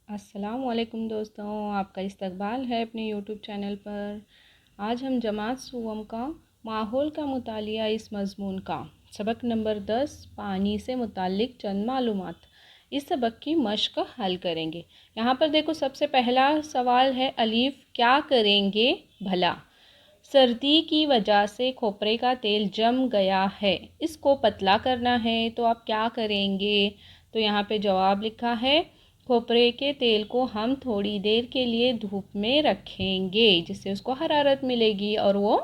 अस्सलामुअलैकुम दोस्तों, आपका इस्तकबाल है अपने यूट्यूब चैनल पर। आज हम जमात सुवम का माहौल का मुतालिया इस मज़मून का सबक नंबर 10 पानी से मुताल्लिक़ चंद मालूमात इस सबक की मश्क हल करेंगे। यहाँ पर देखो, सबसे पहला सवाल है अलीफ, क्या करेंगे भला। सर्दी की वजह से खोपरे का तेल जम गया है, इसको पतला करना है, तो आप क्या करेंगे। तो यहाँ पे जवाब लिखा है, खोपरे के तेल को हम थोड़ी देर के लिए धूप में रखेंगे, जिससे उसको हरारत मिलेगी और वो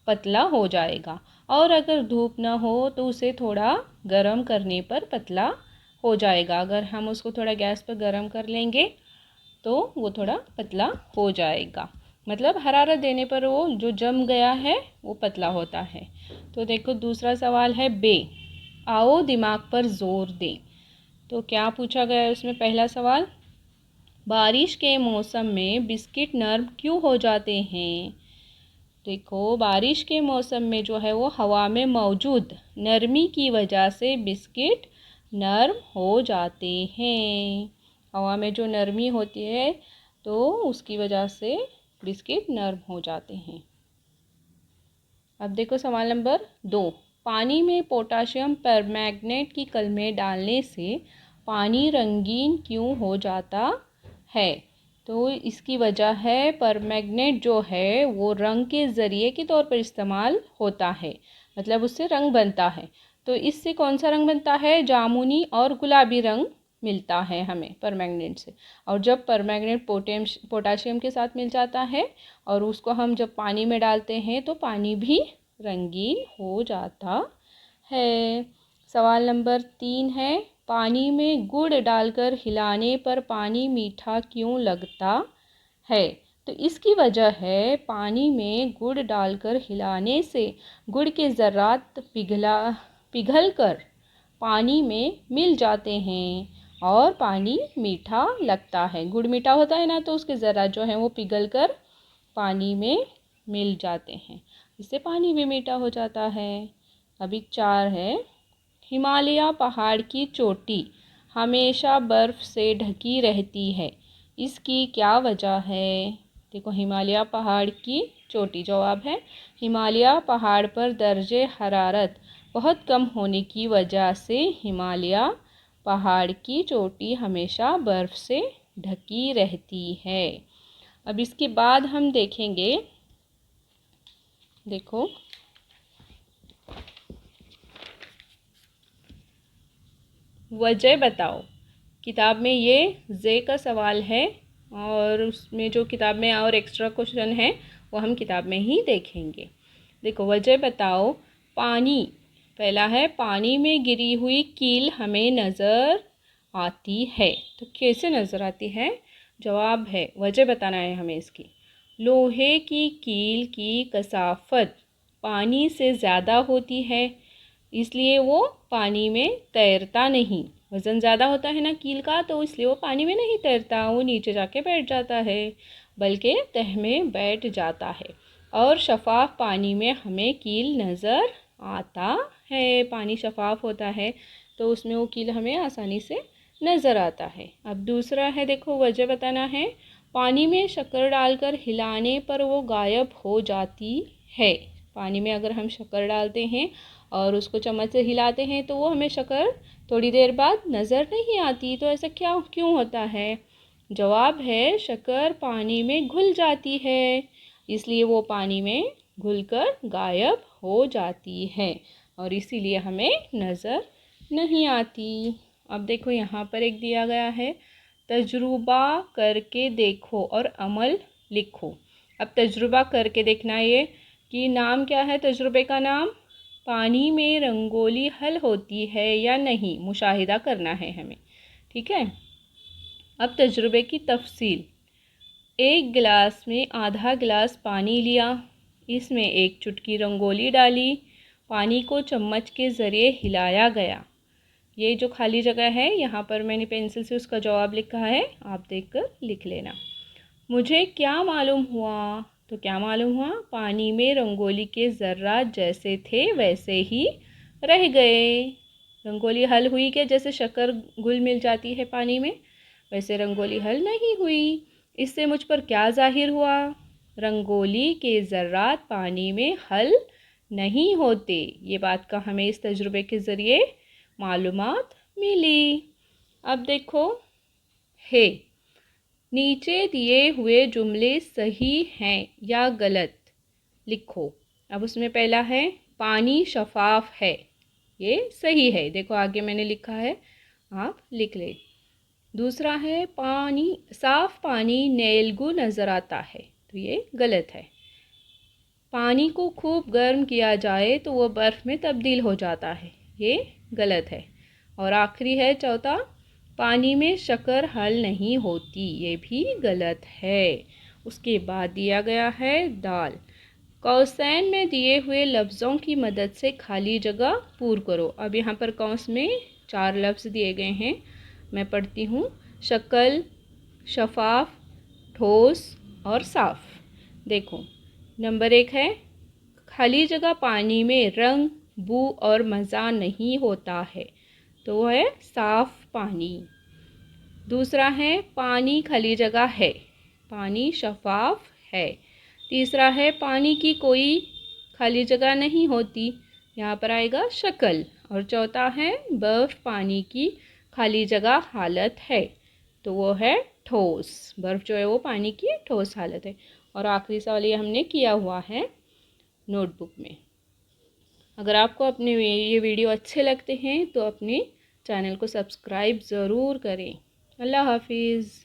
पतला हो जाएगा। और अगर धूप ना हो तो उसे थोड़ा गर्म करने पर पतला हो जाएगा। अगर हम उसको थोड़ा गैस पर गर्म कर लेंगे तो वो थोड़ा पतला हो जाएगा। मतलब हरारत देने पर वो जो जम गया है वो पतला होता है। तो देखो, दूसरा सवाल है बे, आओ दिमाग पर जोर दें। तो क्या पूछा गया है उसमें। पहला सवाल, बारिश के मौसम में बिस्किट नर्म क्यों हो जाते हैं। देखो, बारिश के मौसम में जो है वो हवा में मौजूद नरमी की वजह से बिस्किट नर्म हो जाते हैं। हवा में जो नरमी होती है तो उसकी वजह से बिस्किट नर्म हो जाते हैं। अब देखो सवाल नंबर 2, पानी में पोटाशियम परमैंगनेट की कलमें डालने से पानी रंगीन क्यों हो जाता है। तो इसकी वजह है, परमैंगनेट जो है वो रंग के ज़रिए के तौर पर इस्तेमाल होता है, मतलब उससे रंग बनता है। तो इससे कौन सा रंग बनता है, जामुनी और गुलाबी रंग मिलता है हमें परमैंगनेट से। और जब परमैंगनेट पोटाशियम के साथ मिल जाता है और उसको हम जब पानी में डालते हैं तो पानी भी रंगीन हो जाता है। सवाल नंबर 3 है, पानी में गुड़ डालकर हिलाने पर पानी मीठा क्यों लगता है। तो इसकी वजह है, पानी में गुड़ डालकर हिलाने से गुड़ के ज़र्रात पिघल कर पानी में मिल जाते हैं और पानी मीठा लगता है। गुड़ मीठा होता है ना, तो उसके ज़र्रात जो हैं वो पिघल कर पानी में मिल जाते हैं, इससे पानी भी मीठा हो जाता है। अभी 4 है, हिमालय पहाड़ की चोटी हमेशा बर्फ़ से ढकी रहती है, इसकी क्या वजह है। देखो, हिमालय पहाड़ की चोटी, जवाब है हिमालय पहाड़ पर दर्जे हरारत बहुत कम होने की वजह से हिमालय पहाड़ की चोटी हमेशा बर्फ़ से ढकी रहती है। अब इसके बाद हम देखेंगे, देखो वजह बताओ। किताब में ये जे का सवाल है और उसमें जो किताब में और एक्स्ट्रा क्वेश्चन है वो हम किताब में ही देखेंगे। देखो, वजह बताओ। पानी, पहला है, पानी में गिरी हुई कील हमें नज़र आती है, तो कैसे नज़र आती है। जवाब है, वजह बताना है हमें इसकी। लोहे की कील की कसाफत पानी से ज़्यादा होती है, इसलिए वो पानी में तैरता नहीं। वज़न ज़्यादा होता है ना कील का, तो इसलिए वो पानी में नहीं तैरता, वो नीचे जाके बैठ जाता है, बल्कि तह में बैठ जाता है। और शफाफ पानी में हमें कील नज़र आता है, पानी शफाफ होता है तो उसमें वो कील हमें आसानी से नज़र आता है। अब दूसरा है, देखो वजह बताना है। पानी में शक्कर डालकर हिलाने पर वो गायब हो जाती है। पानी में अगर हम शक्कर डालते हैं और उसको चम्मच से हिलाते हैं तो वो हमें शक्कर थोड़ी देर बाद नज़र नहीं आती, तो ऐसा क्यों होता है। जवाब है, शक्कर पानी में घुल जाती है, इसलिए वो पानी में घुलकर गायब हो जाती है और इसीलिए हमें नज़र नहीं आती। अब देखो, यहाँ पर एक दिया गया है, तजुर्बा करके देखो और अमल लिखो। अब तजुर्बा करके देखना ये कि नाम क्या है तजुर्बे का नाम, पानी में रंगोली हल होती है या नहीं, मुशाहिदा करना है हमें, ठीक है। अब तजुर्बे की तफसील, एक गिलास में आधा गिलास पानी लिया, इसमें एक चुटकी रंगोली डाली, पानी को चम्मच के ज़रिए हिलाया गया। ये जो खाली जगह है यहाँ पर मैंने पेंसिल से उसका जवाब लिखा है, आप देखकर लिख लेना। मुझे क्या मालूम हुआ, तो क्या मालूम हुआ, पानी में रंगोली के ज़र्रात जैसे थे वैसे ही रह गए। रंगोली हल हुई कि जैसे शक्कर घुल मिल जाती है पानी में, वैसे रंगोली हल नहीं हुई। इससे मुझ पर क्या ज़ाहिर हुआ? रंगोली के ज़र्रात पानी में हल नहीं होते। ये बात का हमें इस तजुर्बे के ज़रिए मालूमात मिली। अब देखो है, नीचे दिए हुए जुमले सही हैं या गलत लिखो। अब उसमें पहला है पानी शफाफ है, ये सही है। देखो आगे मैंने लिखा है, आप लिख ले। दूसरा है पानी साफ पानी नेलगू नज़र आता है, तो ये गलत है। पानी को खूब गर्म किया जाए तो वो बर्फ़ में तब्दील हो जाता है, ये गलत है। और आखिरी है चौथा, पानी में शक्कर हल नहीं होती, ये भी गलत है। उसके बाद दिया गया है दाल। कौसैन में दिए हुए लफ्ज़ों की मदद से खाली जगह पूर करो। अब यहाँ पर कौस में 4 लफ्ज़ दिए गए हैं, मैं पढ़ती हूँ। शक्ल, शफाफ, ठोस और साफ। देखो नंबर 1 है खाली जगह पानी में रंग, बू और मज़ा नहीं होता है, तो वो है साफ पानी। दूसरा है पानी खाली जगह है, पानी शफाफ है। तीसरा है पानी की कोई खाली जगह नहीं होती, यहाँ पर आएगा शक्ल। और चौथा है बर्फ़ पानी की खाली जगह हालत है, तो वो है ठोस। बर्फ़ जो है वो पानी की ठोस हालत है। और आखिरी सवाल ये हमने किया हुआ है नोटबुक में। अगर आपको अपने ये वीडियो अच्छे लगते हैं तो अपने चैनल को सब्सक्राइब ज़रूर करें। अल्लाह हाफिज़।